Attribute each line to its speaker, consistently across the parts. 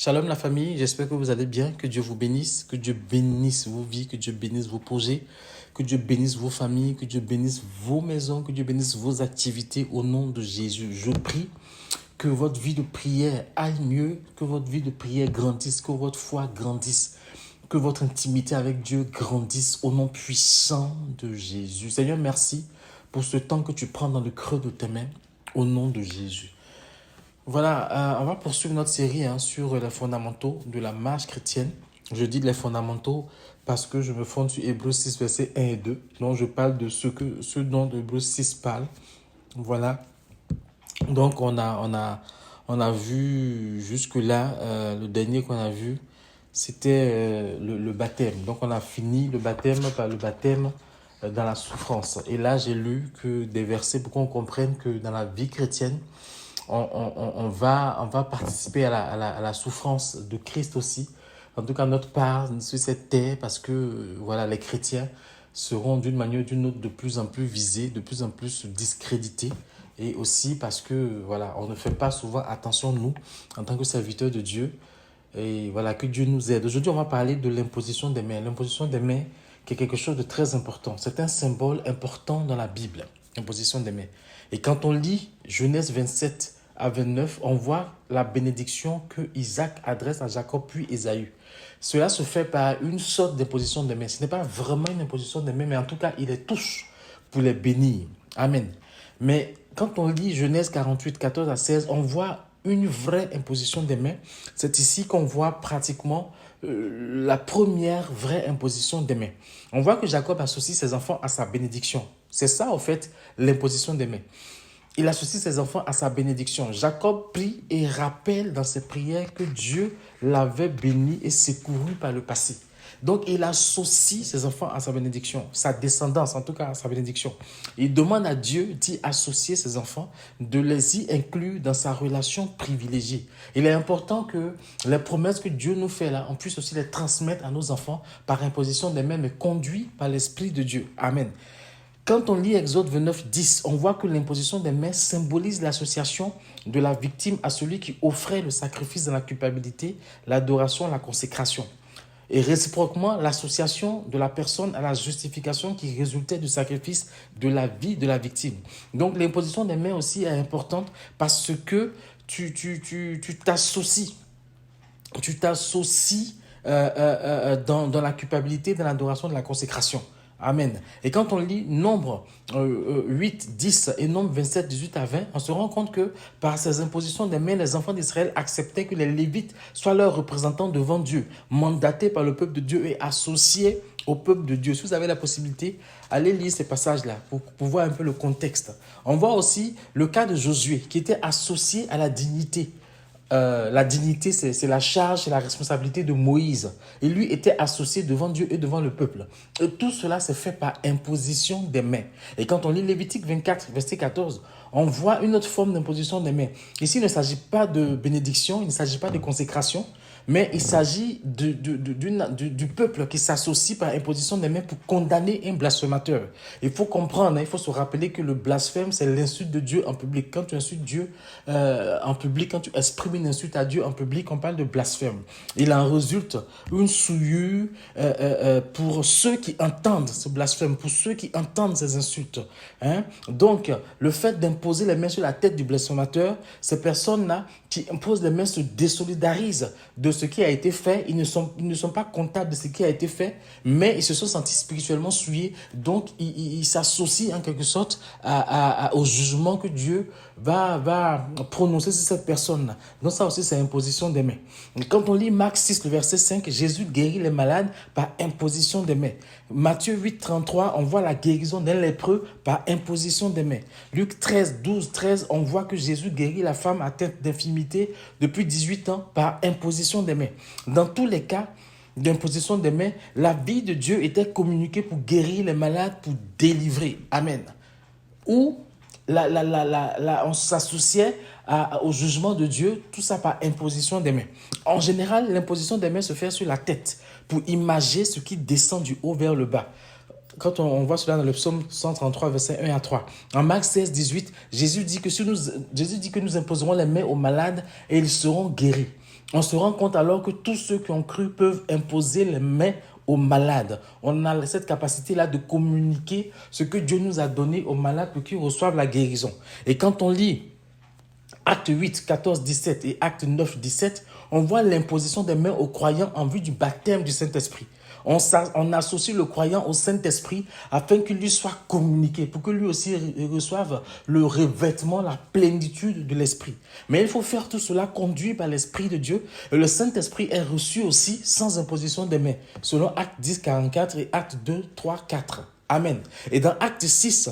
Speaker 1: Shalom la famille, j'espère que vous allez bien, que Dieu vous bénisse, que Dieu bénisse vos vies, que Dieu bénisse vos projets, que Dieu bénisse vos familles, que Dieu bénisse vos maisons, que Dieu bénisse vos activités au nom de Jésus. Je prie que votre vie de prière aille mieux, que votre vie de prière grandisse, que votre foi grandisse, que votre intimité avec Dieu grandisse au nom puissant de Jésus. Seigneur, merci pour ce temps que tu prends dans le creux de tes mains au nom de Jésus. Voilà, on va poursuivre notre série sur les fondamentaux de la marche chrétienne. Je dis les fondamentaux parce que je me fonde sur Hébreux 6, versets 1 et 2. Donc, je parle de ce dont Hébreux 6 parle. Voilà. Donc, on a vu jusque-là, le dernier qu'on a vu, c'était le baptême. Donc, on a fini le baptême par le baptême dans la souffrance. Et là, j'ai lu que des versets pour qu'on comprenne que dans la vie chrétienne, on va participer à la souffrance de Christ aussi. En tout cas, notre part sur cette terre, parce que voilà, les chrétiens seront d'une manière ou d'une autre de plus en plus visés, de plus en plus discrédités. Et aussi parce que voilà, on ne fait pas souvent attention, nous, en tant que serviteurs de Dieu. Et voilà, que Dieu nous aide. Aujourd'hui, on va parler de l'imposition des mains. L'imposition des mains, qui est quelque chose de très important. C'est un symbole important dans la Bible, l'imposition des mains. Et quand on lit Genèse 27 à 29, on voit la bénédiction que Isaac adresse à Jacob puis Ésaü. Cela se fait par une sorte d'imposition des mains. Ce n'est pas vraiment une imposition des mains, mais en tout cas, il les touche pour les bénir. Amen. Mais quand on lit Genèse 48, 14 à 16, on voit une vraie imposition des mains. C'est ici qu'on voit pratiquement la première vraie imposition des mains. On voit que Jacob associe ses enfants à sa bénédiction. C'est ça, en fait, l'imposition des mains. Il associe ses enfants à sa bénédiction. Jacob prie et rappelle dans ses prières que Dieu l'avait béni et secouru par le passé. Donc, il associe ses enfants à sa bénédiction, sa descendance, en tout cas à sa bénédiction. Il demande à Dieu d'y associer ses enfants, de les y inclure dans sa relation privilégiée. Il est important que les promesses que Dieu nous fait là, on puisse aussi les transmettre à nos enfants par imposition des mains, mais conduits par l'Esprit de Dieu. Amen. Quand on lit Exode 29, 10, on voit que l'imposition des mains symbolise l'association de la victime à celui qui offrait le sacrifice dans la culpabilité, l'adoration, la consécration. Et réciproquement, l'association de la personne à la justification qui résultait du sacrifice de la vie de la victime. Donc l'imposition des mains aussi est importante parce que tu t'associes. Tu t'associes dans la culpabilité, dans l'adoration, de la consécration. Amen. Et quand on lit Nombre 8, 10 et Nombre 27, 18 à 20, on se rend compte que par ces impositions des mains, les enfants d'Israël acceptaient que les Lévites soient leurs représentants devant Dieu, mandatés par le peuple de Dieu et associés au peuple de Dieu. Si vous avez la possibilité, allez lire ces passages-là pour voir un peu le contexte. On voit aussi le cas de Josué qui était associé à la dignité. La dignité, c'est la charge, c'est la responsabilité de Moïse. Et lui était associé devant Dieu et devant le peuple. Et tout cela s'est fait par imposition des mains. Et quand on lit Lévitique 24, verset 14, on voit une autre forme d'imposition des mains. Ici, il ne s'agit pas de bénédiction, il ne s'agit pas de consécration, mais il s'agit du peuple qui s'associe par imposition des mains pour condamner un blasphémateur. Il faut comprendre, il faut se rappeler que le blasphème, c'est l'insulte de Dieu en public. Quand tu insultes Dieu en public, quand tu exprimes une insulte à Dieu en public, on parle de blasphème. Il en résulte une souillure pour ceux qui entendent ce blasphème, pour ceux qui entendent ces insultes. Donc, le fait d'imposer les mains sur la tête du blasphémateur, ces personnes-là qui imposent les mains se désolidarisent de ce qui a été fait. Ils ne sont pas comptables de ce qui a été fait, mais ils se sont sentis spirituellement souillés. Donc, ils s'associent en quelque sorte au jugement que Dieu va prononcer sur cette personne-là. Donc, ça aussi, c'est imposition des mains. Et quand on lit Marc 6, le verset 5, Jésus guérit les malades par imposition des mains. Matthieu 8, 33, on voit la guérison d'un lépreux par imposition des mains. Luc 13, 12, 13, on voit que Jésus guérit la femme atteinte d'infirmité depuis 18 ans par imposition des mains. Dans tous les cas d'imposition des mains, la vie de Dieu était communiquée pour guérir les malades, pour délivrer. Amen. Ou on s'associait au jugement de Dieu, tout ça par imposition des mains. En général, l'imposition des mains se fait sur la tête pour imager ce qui descend du haut vers le bas. Quand on voit cela dans le psaume 133, verset 1 à 3. En Marc 16, 18, Jésus dit que nous imposerons les mains aux malades et ils seront guéris. On se rend compte alors que tous ceux qui ont cru peuvent imposer les mains aux malades. On a cette capacité-là de communiquer ce que Dieu nous a donné aux malades pour qu'ils reçoivent la guérison. Et quand on lit Acte 8, 14, 17 et Acte 9, 17, on voit l'imposition des mains aux croyants en vue du baptême du Saint-Esprit. On associe le croyant au Saint-Esprit afin qu'il lui soit communiqué, pour que lui aussi reçoive le revêtement, la plénitude de l'Esprit. Mais il faut faire tout cela conduit par l'Esprit de Dieu. Et le Saint-Esprit est reçu aussi sans imposition des mains, selon Acte 10, 44 et Acte 2, 3, 4. Amen. Et dans Acte 6,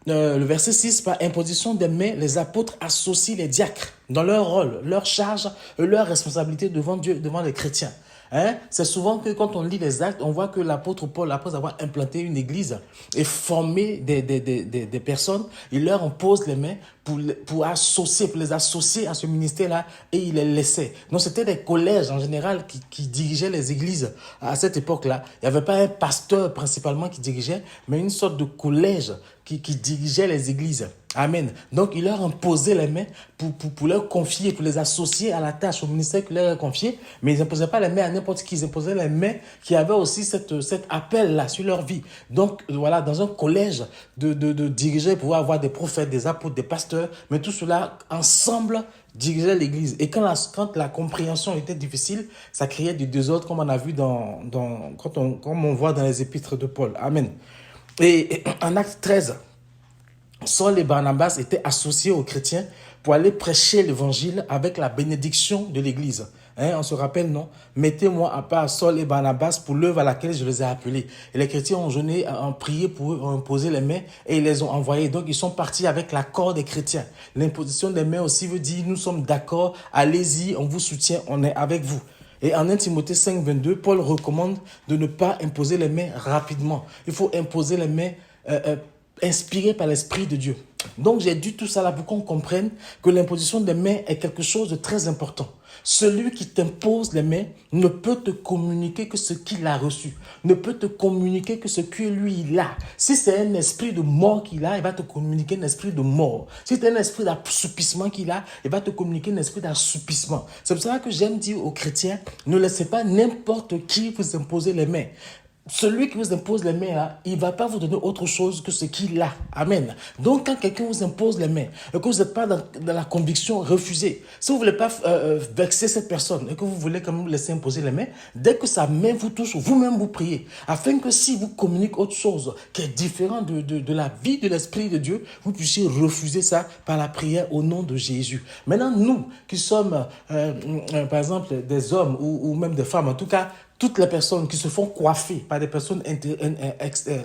Speaker 1: le verset 6, par imposition des mains, les apôtres associent les diacres dans leur rôle, leur charge et leur responsabilité devant Dieu, devant les chrétiens. C'est souvent que quand on lit les actes, on voit que l'apôtre Paul, après avoir implanté une église et formé des personnes, il leur impose les mains pour les associer à ce ministère-là, et il les laissait. Donc c'était des collèges en général qui dirigeaient les églises à cette époque-là. Il n'y avait pas un pasteur principalement qui dirigeait, mais une sorte de collège qui dirigeait les églises. Amen. Donc, il leur imposait les mains pour leur confier, pour les associer à la tâche, au ministère qu'il leur a confié. Mais ils n'imposaient pas les mains à n'importe qui. Ils imposaient les mains qui avaient aussi cet appel-là sur leur vie. Donc, voilà, dans un collège de diriger, pouvoir avoir des prophètes, des apôtres, des pasteurs, mais tout cela ensemble dirigeait l'église. Et quand la compréhension était difficile, ça créait du désordre, comme on a vu comme on voit dans les épîtres de Paul. Amen. Et en Acte 13, Saul et Barnabas étaient associés aux chrétiens pour aller prêcher l'évangile avec la bénédiction de l'église. On se rappelle, non? Mettez-moi à part Saul et Barnabas pour l'œuvre à laquelle je les ai appelés. Et les chrétiens ont jeûné, ont prié pour eux, ont imposé les mains et ils les ont envoyés. Donc, ils sont partis avec l'accord des chrétiens. L'imposition des mains aussi veut dire, nous sommes d'accord, allez-y, on vous soutient, on est avec vous. Et en 1 Timothée 5, 22, Paul recommande de ne pas imposer les mains rapidement. Il faut imposer les mains inspirées par l'Esprit de Dieu. Donc, j'ai dit tout ça là pour qu'on comprenne que l'imposition des mains est quelque chose de très important. Celui qui t'impose les mains ne peut te communiquer que ce qu'il a reçu, ne peut te communiquer que ce que lui il a. Si c'est un esprit de mort qu'il a, il va te communiquer un esprit de mort. Si c'est un esprit d'assoupissement qu'il a, il va te communiquer un esprit d'assoupissement. C'est pour ça que j'aime dire aux chrétiens, ne laissez pas n'importe qui vous imposer les mains. Celui qui vous impose les mains, là, il ne va pas vous donner autre chose que ce qu'il a. Amen. Donc, quand quelqu'un vous impose les mains et que vous n'êtes pas dans la conviction, refusez. Si vous ne voulez pas vexer cette personne et que vous voulez quand même vous laisser imposer les mains, dès que sa main vous touche, vous-même vous priez. Afin que si vous communique autre chose qui est différent de la vie de l'Esprit de Dieu, vous puissiez refuser ça par la prière au nom de Jésus. Maintenant, nous qui sommes, par exemple, des hommes ou même des femmes, en tout cas, toutes les personnes qui se font coiffer par des personnes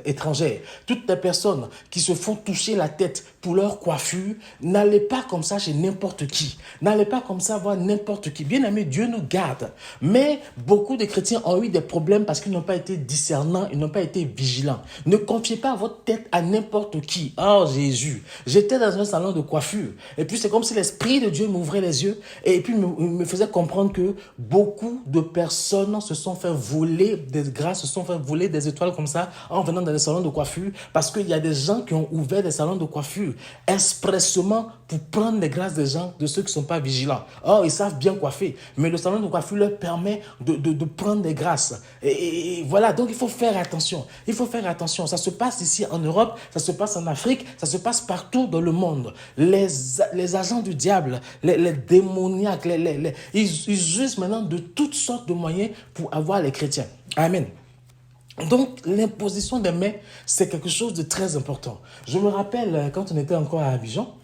Speaker 1: étrangères, toutes les personnes qui se font toucher la tête pour leur coiffure, n'allez pas comme ça chez n'importe qui. N'allez pas comme ça voir n'importe qui. Bien aimé, Dieu nous garde. Mais beaucoup de chrétiens ont eu des problèmes parce qu'ils n'ont pas été discernants, ils n'ont pas été vigilants. Ne confiez pas votre tête à n'importe qui. Oh Jésus, j'étais dans un salon de coiffure et puis c'est comme si l'Esprit de Dieu m'ouvrait les yeux et puis me faisait comprendre que beaucoup de personnes se sont fait voler des grâces, se sont fait voler des étoiles comme ça en venant dans les salons de coiffure parce qu'il y a des gens qui ont ouvert des salons de coiffure expressement pour prendre les grâces des gens, de ceux qui ne sont pas vigilants. Or, ils savent bien coiffer, mais le salon de coiffure leur permet de prendre des grâces. Et voilà, donc il faut faire attention. Il faut faire attention. Ça se passe ici en Europe, ça se passe en Afrique, ça se passe partout dans le monde. Les agents du diable, les démoniaques, ils usent maintenant de toutes sortes de moyens pour avoir les chrétiens. Amen. Donc, l'imposition des mains, c'est quelque chose de très important. Je me rappelle, quand on était encore à Abidjan,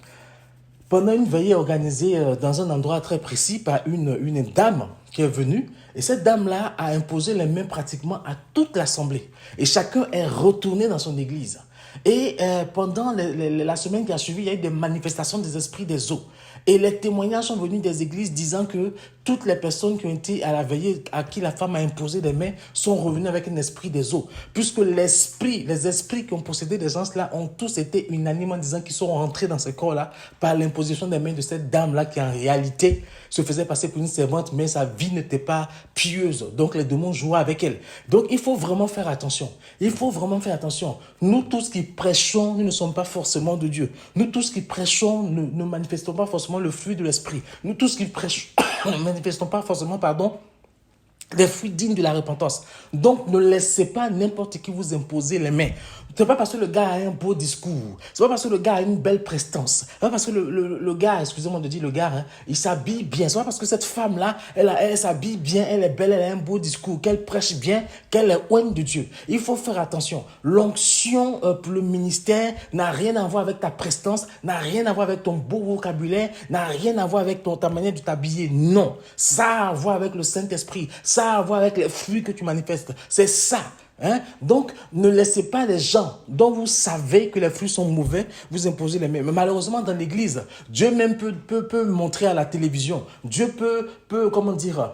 Speaker 1: pendant une veillée organisée dans un endroit très précis par une dame qui est venue, et cette dame-là a imposé les mains pratiquement à toute l'assemblée. Et chacun est retourné dans son église. Et pendant la semaine qui a suivi, il y a eu des manifestations des esprits des eaux. Et les témoignages sont venus des églises disant que toutes les personnes qui ont été à la veillée, à qui la femme a imposé des mains, sont revenues avec un esprit des eaux. Puisque les esprits qui ont possédé des gens-là ont tous été unanimes en disant qu'ils sont rentrés dans ce corps-là par l'imposition des mains de cette dame-là qui en réalité se faisait passer pour une servante, mais sa vie n'était pas pieuse. Donc les démons jouaient avec elle. Donc il faut vraiment faire attention. Il faut vraiment faire attention. Nous tous qui prêchons, nous ne sommes pas forcément de Dieu. Nous tous qui prêchons, ne manifestons pas forcément le fruit de l'esprit. Nous tous qui prêchons... ne manifestons pas forcément, des fruits dignes de la repentance. Donc, ne laissez pas n'importe qui vous imposer les mains. Ce n'est pas parce que le gars a un beau discours. Ce n'est pas parce que le gars a une belle prestance. Ce n'est pas parce que le gars, excusez-moi de dire le gars, hein, il s'habille bien. Ce n'est pas parce que cette femme-là, elle s'habille bien, elle est belle, elle a un beau discours, qu'elle prêche bien, qu'elle est oigne de Dieu. Il faut faire attention. L'onction pour le ministère n'a rien à voir avec ta prestance, n'a rien à voir avec ton beau vocabulaire, n'a rien à voir avec ta manière de t'habiller. Non. Ça a à voir avec le Saint-Esprit. Ça a à voir avec les fruits que tu manifestes. C'est ça. Hein? Donc, ne laissez pas les gens dont vous savez que les fruits sont mauvais vous imposer les mains. Mais malheureusement, dans l'église, Dieu même peut montrer à la télévision. Dieu peut comment dire,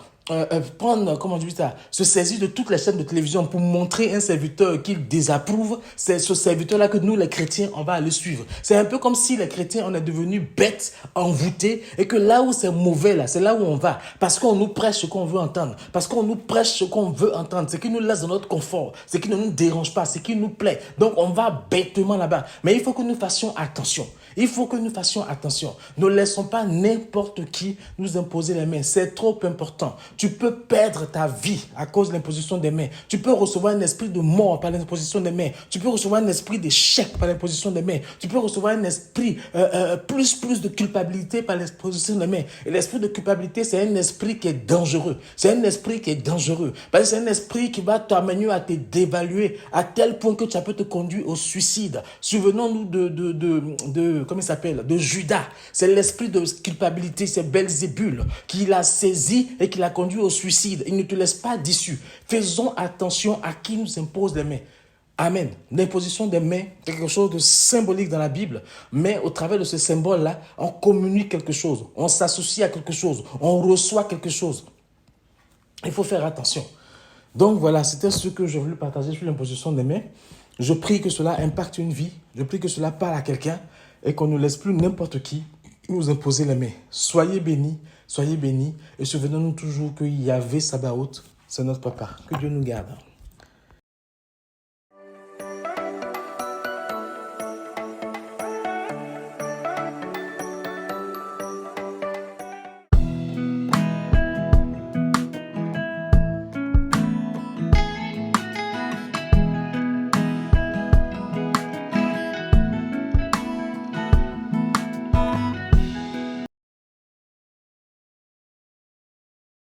Speaker 1: prendre, comment dire ça, se saisir de toutes les chaînes de télévision pour montrer un serviteur qu'il désapprouve. C'est ce serviteur-là que nous, les chrétiens, on va aller suivre. C'est un peu comme si les chrétiens, on est devenus bêtes, envoûtés, et que là où c'est mauvais, là, c'est là où on va. Parce qu'on nous prêche ce qu'on veut entendre. Parce qu'on nous prêche ce qu'on veut entendre. Ce qui nous laisse dans notre confort. Ce qui ne nous dérange pas. Ce qui nous plaît. Donc, on va bêtement là-bas. Mais il faut que nous fassions attention. Il faut que nous fassions attention. Ne laissons pas n'importe qui nous imposer les mains. C'est trop important. Tu peux perdre ta vie à cause de l'imposition des mains. Tu peux recevoir un esprit de mort par l'imposition des mains. Tu peux recevoir un esprit d'échec par l'imposition des mains. Tu peux recevoir un esprit plus de culpabilité par l'imposition des mains. Et l'esprit de culpabilité, c'est un esprit qui est dangereux. C'est un esprit qui est dangereux. Parce que c'est un esprit qui va t'amener à te dévaluer à tel point que ça peut te conduire au suicide. Souvenons-nous comment il s'appelle, de Judas. C'est l'esprit de culpabilité, c'est Belzébul qui l'a saisi et qui l'a conduit au suicide. Il ne te laisse pas d'issue. Faisons attention à qui nous impose les mains. Amen. L'imposition des mains, c'est quelque chose de symbolique dans la Bible, mais au travers de ce symbole-là, on communique quelque chose, on s'associe à quelque chose, on reçoit quelque chose. Il faut faire attention. Donc voilà, c'était ce que je voulais partager sur l'imposition des mains. Je prie que cela impacte une vie, je prie que cela parle à quelqu'un et qu'on ne laisse plus n'importe qui nous imposer les mains. Soyez bénis et souvenons-nous toujours que Yahvé Sabaoth, c'est notre papa. Que Dieu nous garde.